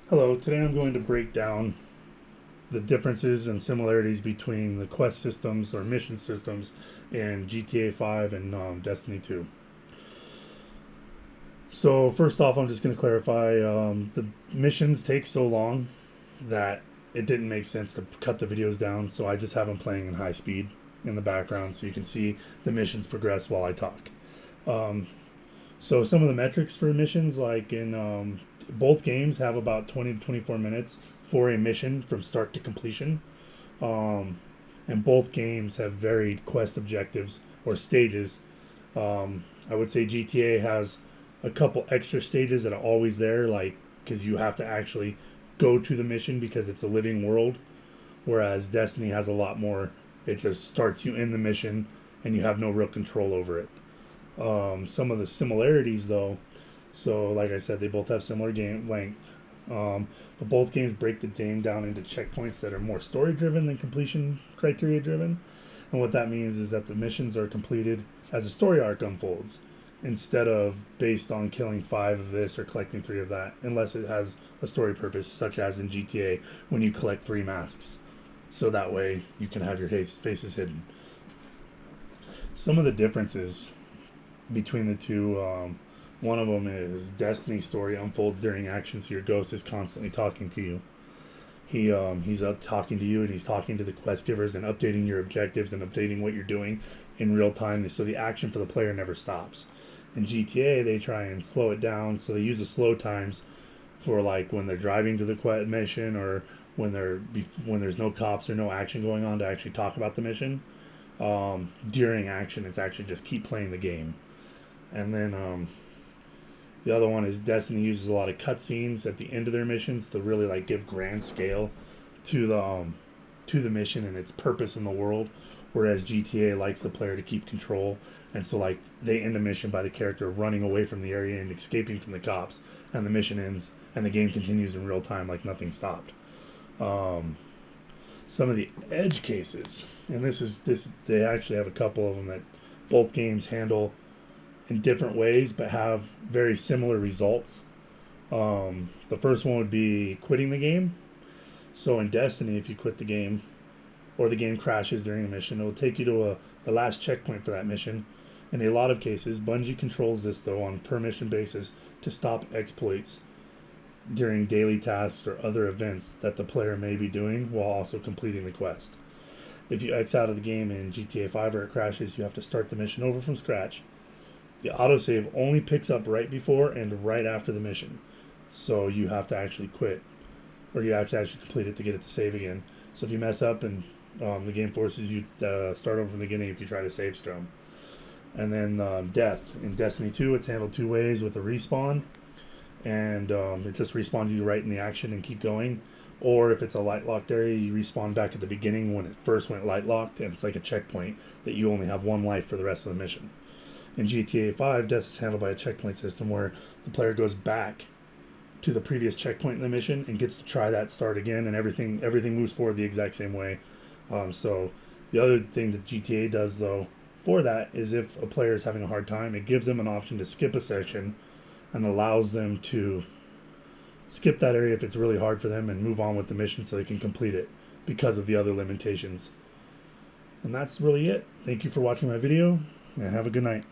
Hello, today I'm going to break down the differences and similarities between the quest systems or mission systems in GTA 5 and Destiny 2. So, first off, I'm just going to clarify the missions take so long that it didn't make sense to cut the videos down, so I just have them playing in high speed in the background so you can see the missions progress while I talk. Um, So some of the metrics for missions, like in both games, have about 20 to 24 minutes for a mission from start to completion. Um, and both games have varied quest objectives or stages. I would say GTA has a couple extra stages that are always there, like because you have to actually go to the mission because it's a living world. Whereas Destiny has a lot more. It just starts you in the mission and you have no real control over it. Some of the similarities, though, so like I said, they both have similar game length, but both games break the game down into checkpoints that are more story driven than completion criteria driven. And what that means is that the missions are completed as a story arc unfolds instead of based on killing 5 of this or collecting 3 of that, unless it has a story purpose, such as in GTA when you collect 3 masks. So that way you can have your faces hidden. Some of the differences between the two. One of them is Destiny story unfolds during action, so your ghost is constantly talking to you. He's up talking to you, and he's talking to the quest givers and updating your objectives and updating what you're doing in real time. So the action for the player never stops. In GTA, they try and slow it down, so they use the slow times for like when they're driving to the quest mission or when there's no cops or no action going on to actually talk about the mission. During action, it's actually just keep playing the game. And then the other one is Destiny uses a lot of cutscenes at the end of their missions to really like give grand scale to the mission and its purpose in the world. Whereas GTA likes the player to keep control, and so like they end a mission by the character running away from the area and escaping from the cops, and the mission ends and the game continues in real time like nothing stopped. Um, some of the edge cases, and this they actually have a couple of them that both games handle in different ways but have very similar results. The first one would be quitting the game. So in Destiny, if you quit the game or the game crashes during a mission, it will take you to the last checkpoint for that mission. In a lot of cases, Bungie controls this though on per mission basis to stop exploits during daily tasks or other events that the player may be doing while also completing the quest. If you X out of the game in GTA 5 or it crashes, you have to start the mission over from scratch. The autosave only picks up right before and right after the mission. So you have to actually quit, or you have to actually complete it to get it to save again. So if you mess up and the game forces you to start over from the beginning if you try to save scum. And then death. In Destiny 2, it's handled 2 ways with a respawn, and it just respawns you right in the action and keep going. Or if it's a light locked area, you respawn back at the beginning when it first went light locked, and it's like a checkpoint that you only have 1 life for the rest of the mission. In GTA 5, death is handled by a checkpoint system where the player goes back to the previous checkpoint in the mission and gets to try that start again, and everything moves forward the exact same way. So the other thing that GTA does though for that is if a player is having a hard time, it gives them an option to skip a section and allows them to skip that area if it's really hard for them and move on with the mission so they can complete it because of the other limitations. And that's really it. Thank you for watching my video and have a good night.